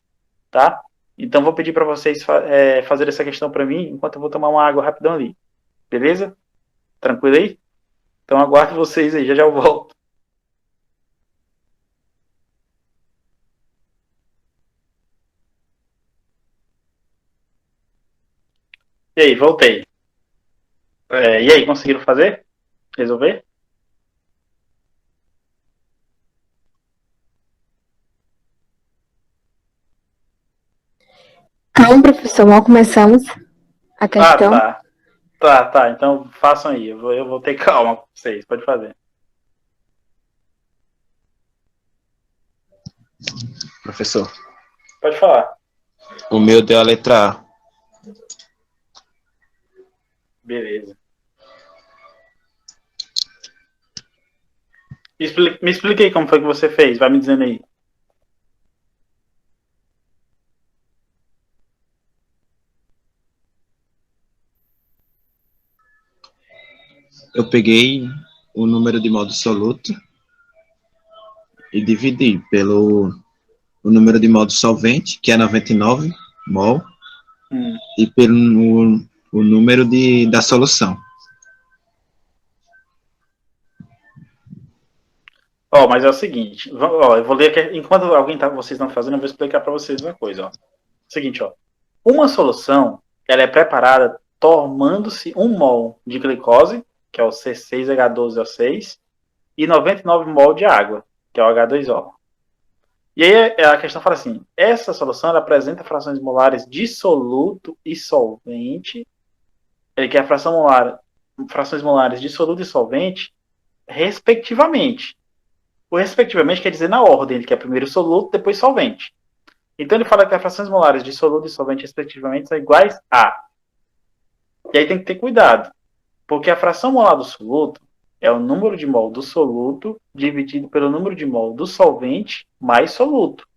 S1: Tá? Então, vou pedir para vocês fazer essa questão para mim, enquanto eu vou tomar uma água rapidão ali. Beleza? Tranquilo aí? Então, aguardo vocês aí, já já eu volto. E aí, voltei. E aí, conseguiram fazer? Resolver?
S2: Calma, professor, mal começamos a
S1: Ah,
S2: questão.
S1: tá. Tá. Então façam aí. Eu vou ter calma com vocês. Pode fazer.
S4: Professor,
S1: Pode falar.
S4: o meu deu a letra A.
S1: Beleza. Me explique aí como foi que você fez. Vai me dizendo aí.
S4: Eu peguei o número de mol absoluto e dividi pelo o número de mol do solvente, que é 99 mol, e pelo o número da solução.
S1: Ó, mas é o seguinte. Ó, eu vou ler aqui. Enquanto vocês estão fazendo, eu vou explicar para vocês uma coisa. Ó. Seguinte, ó. Uma solução, ela é preparada tomando-se 1 mol de glicose, que é o C6H12O6, e 99 mol de água, que é o H2O. E aí a questão fala assim: essa solução ela apresenta frações molares de soluto e solvente, que é a frações molares de soluto e solvente, respectivamente. O respectivamente quer dizer na ordem, ele quer primeiro soluto, depois solvente. Então ele fala que as frações molares de soluto e solvente, respectivamente, são iguais a. E aí tem que ter cuidado, porque a fração molar do soluto é o número de mol do soluto dividido pelo número de mol do solvente mais soluto,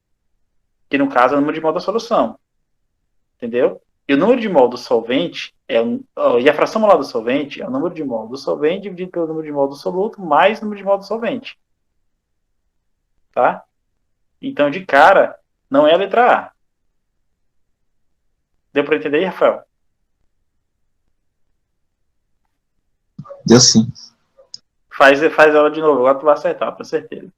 S1: que no caso é o número de mol da solução. Entendeu? E o número de mol do solvente e a fração molar do solvente é o número de mol do solvente dividido pelo número de mol do soluto mais o número de mol do solvente. Tá? Então, de cara, não é a letra A. Deu para entender aí, Rafael?
S4: Deu sim.
S1: Faz ela de novo, agora tu vai acertar, com certeza.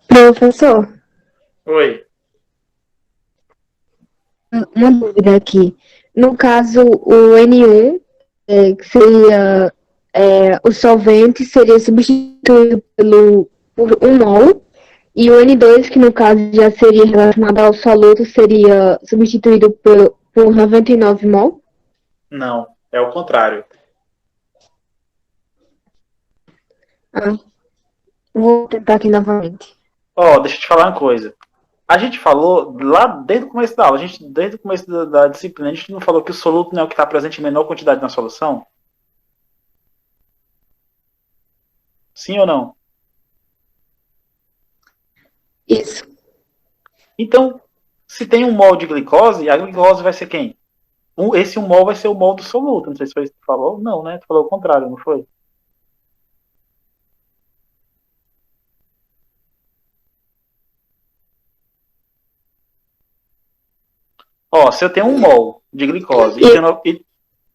S2: Professor,
S1: Oi.
S2: uma dúvida aqui. No caso, o N1, que seria o solvente, seria substituído por 1 mol, e o N2, que no caso já seria relacionado ao soluto, seria substituído por 99 mol?
S1: Não, é o contrário.
S2: Ah, vou tentar aqui novamente.
S1: Ó, deixa eu te falar uma coisa. A gente falou lá desde o começo da aula, desde o começo da disciplina, a gente não falou que o soluto não é o que está presente em menor quantidade na solução? Sim ou não?
S2: Isso.
S1: Então, se tem 1 mol de glicose, a glicose vai ser quem? Esse 1 mol vai ser o mol do soluto. Não sei se foi isso que tu falou. Não, né? Tu falou o contrário, não foi? Ó, se eu tenho 1 mol de glicose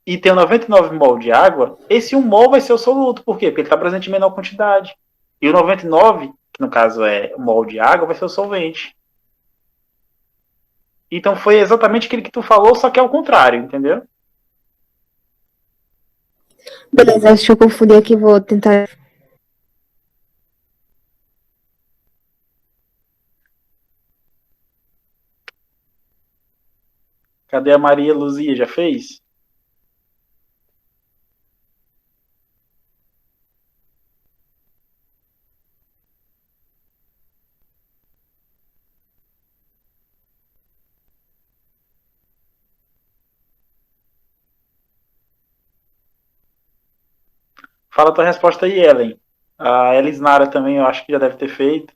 S1: e tenho 99 mol de água, esse 1 mol vai ser o soluto. Por quê? Porque ele está presente em menor quantidade. E o 99, que no caso é o mol de água, vai ser o solvente. Então foi exatamente aquilo que tu falou, só que é o contrário, entendeu?
S2: Beleza, acho que eu confundi aqui, vou tentar.
S1: Cadê a Maria Luzia? Já fez? Fala a tua resposta aí, Ellen. A Elisnara também, eu acho que já deve ter feito.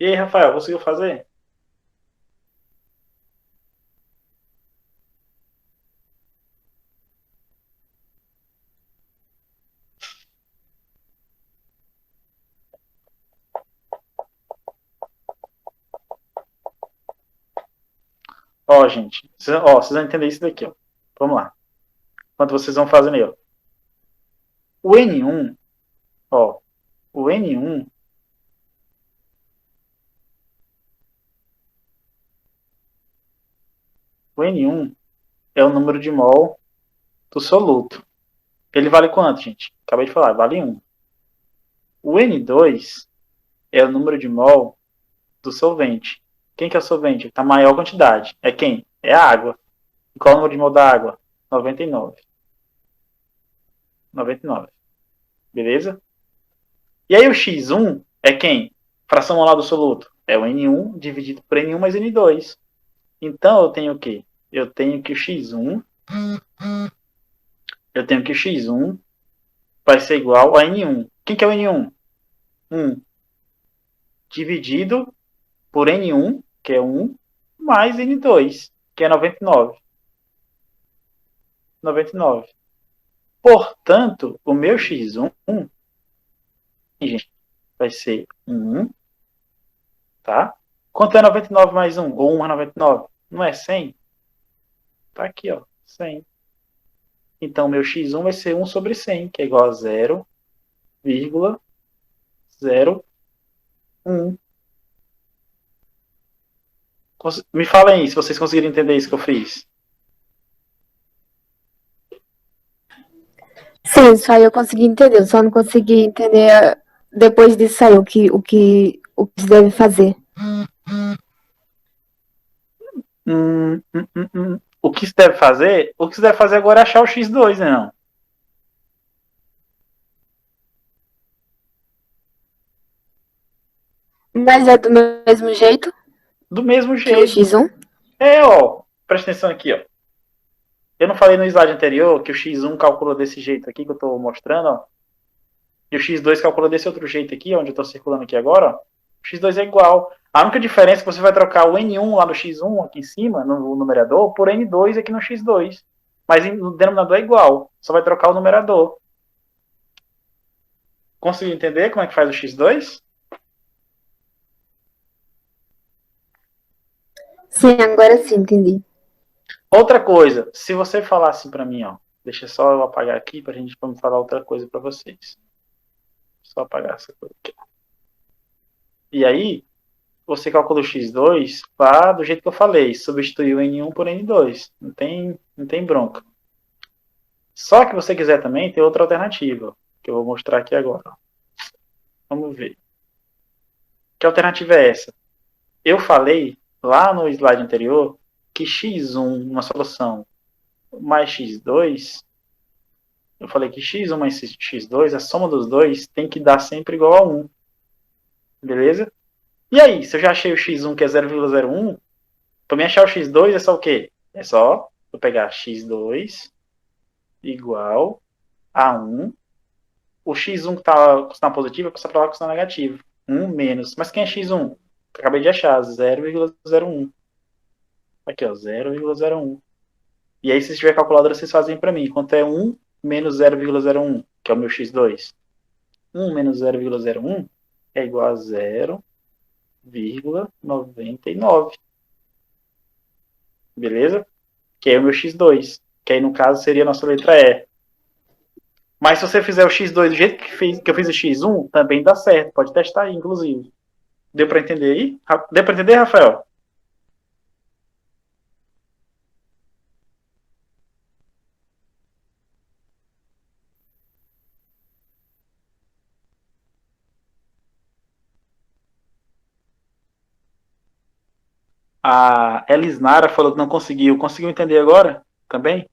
S1: E aí, Rafael, conseguiu fazer? Ó, gente, vocês vão entender isso daqui, ó. Vamos lá. Enquanto vocês vão fazendo aí, ó. O N1, ó, o N1, o N1 é o número de mol do soluto. Ele vale quanto, gente? Acabei de falar, vale 1. O N2 é o número de mol do solvente. Quem que é o solvente? A maior quantidade. É quem? É a água. E qual é o número de mol da água? 99. 99. Beleza? E aí o X1 é quem? Fração molar do soluto. É o N1 dividido por N1 mais N2. Então eu tenho o quê? Eu tenho que o X1 vai ser igual a N1. Quem que é o N1? 1 dividido por N1, que é 1, mais N2, que é 99. 99. Portanto, o meu X1 gente, vai ser 1, tá? Quanto é 99 mais 1? Ou 1 mais 99? Não é 100? Tá aqui, ó, 100. Então, meu X1 vai ser 1 sobre 100, que é igual a 0,01. Me falem aí, se vocês conseguiram entender isso que eu fiz.
S2: Sim, isso aí eu consegui entender. Eu só não consegui entender depois disso aí o que se deve fazer.
S1: O que se deve fazer? O que se deve fazer agora é achar o X2, né? Não?
S2: Mas é do mesmo jeito
S1: Do mesmo
S2: que o
S1: jeito.
S2: X1?
S1: É, ó. Presta atenção aqui, ó. Eu não falei no slide anterior que o X1 calcula desse jeito aqui que eu estou mostrando, ó. E o X2 calcula desse outro jeito aqui, onde eu estou circulando aqui agora, ó. O X2 é igual. A única diferença é que você vai trocar o N1 lá no X1, aqui em cima, no numerador, por N2 aqui no X2. Mas no denominador é igual. Só vai trocar o numerador. Conseguiu entender como é que faz o X2?
S2: Sim, agora sim, entendi.
S1: Outra coisa, se você falar assim para mim, ó, deixa só eu apagar aqui pra gente falar outra coisa para vocês. Só apagar essa coisa aqui. E aí, você calcula o X2 lá do jeito que eu falei, substituir o N1 por N2. Não tem bronca. Só que você quiser também, tem outra alternativa, que eu vou mostrar aqui agora. Vamos ver. Que alternativa é essa? Eu falei lá no slide anterior que x1, uma solução, mais x2, eu falei que x1 mais x2, a soma dos dois tem que dar sempre igual a 1. Beleza? E aí, se eu já achei o x1 que é 0,01, para me achar o x2 é só o quê? É só eu pegar x2 igual a 1. O x1 que está com sinal positivo vai passar para lá com sinal negativo. 1 menos. Mas quem é x1? Acabei de achar, 0,01. Aqui, ó, 0,01. E aí, se tiver calculadora, vocês fazem para mim. Quanto é 1 menos 0,01, que é o meu x2? 1 menos 0,01 é igual a 0,99. Beleza? Que é o meu x2. Que aí, no caso, seria a nossa letra E. Mas se você fizer o x2 do jeito que eu fiz o x1, também dá certo. Pode testar aí, inclusive. Deu para entender aí? Deu para entender, Rafael? A Elisnara falou que não conseguiu. Conseguiu entender agora? Também?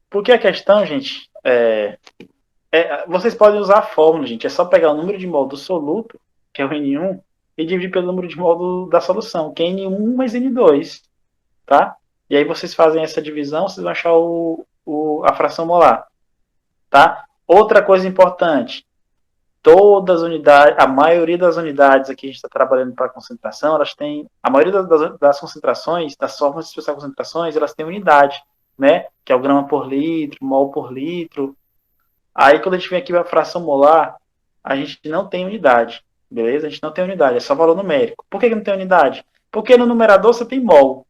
S1: Porque a questão, gente, vocês podem usar a fórmula, gente. É só pegar o número de mol do soluto, que é o N1, e dividir pelo número de mol da solução, que é N1 mais N2. Tá? E aí vocês fazem essa divisão, vocês vão achar a fração molar. Tá? Outra coisa importante, todas as unidades, a maioria das unidades aqui a gente está trabalhando para concentração, elas têm, a maioria das concentrações, das formas de expressar concentrações, elas têm unidade, né? Que é o grama por litro, mol por litro. Aí quando a gente vem aqui para a fração molar, a gente não tem unidade, beleza? A gente não tem unidade, é só valor numérico. Por que não tem unidade? Porque no numerador você tem mol,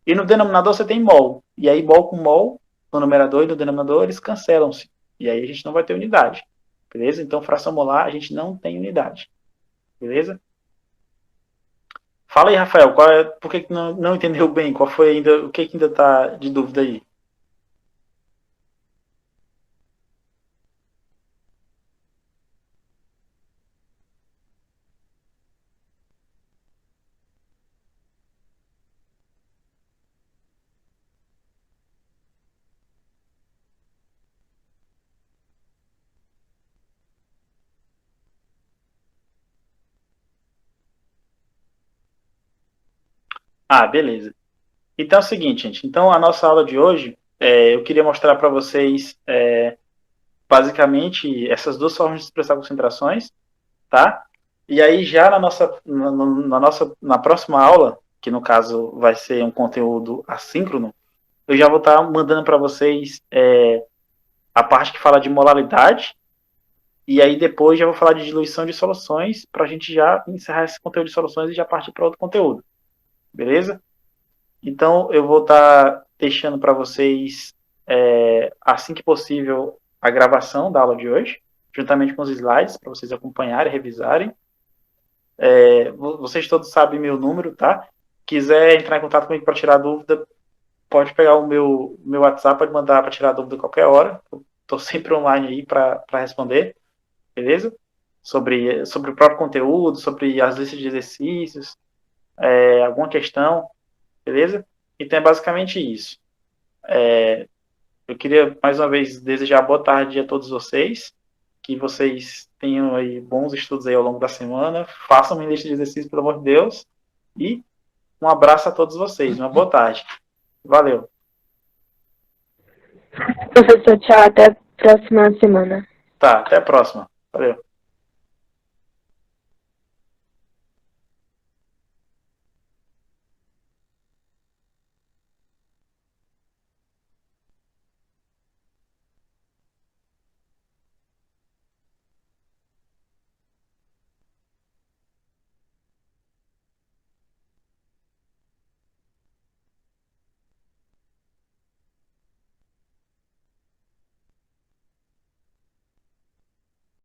S1: e no denominador você tem mol. E aí mol com mol, no numerador e no denominador, eles cancelam-se. E aí a gente não vai ter unidade. Beleza? Então, fração molar, a gente não tem unidade. Beleza? Fala aí, Rafael, por que não entendeu bem? Qual foi ainda, o que ainda está de dúvida aí? Ah, beleza. Então é o seguinte, gente. Então, a nossa aula de hoje, eu queria mostrar para vocês, basicamente, essas duas formas de expressar concentrações, tá? E aí, já na próxima aula, que no caso vai ser um conteúdo assíncrono, eu já vou estar mandando para vocês a parte que fala de molaridade, e aí depois já vou falar de diluição de soluções, para a gente já encerrar esse conteúdo de soluções e já partir para outro conteúdo. Beleza? Então, eu vou estar deixando para vocês, assim que possível, a gravação da aula de hoje, juntamente com os slides, para vocês acompanharem, revisarem. Vocês todos sabem meu número, tá? Quiser entrar em contato comigo para tirar dúvida, pode pegar o meu WhatsApp, pode mandar para tirar dúvida a qualquer hora. Estou sempre online aí para responder, beleza? Sobre o próprio conteúdo, sobre as listas de exercícios, alguma questão, beleza? Então é basicamente isso. Eu queria mais uma vez desejar boa tarde a todos vocês, que vocês tenham aí bons estudos aí ao longo da semana, façam uma lista de exercícios, pelo amor de Deus, e um abraço a todos vocês, uma boa tarde. Valeu.
S2: Professor, tchau, até a próxima semana.
S1: Tá, até a próxima. Valeu.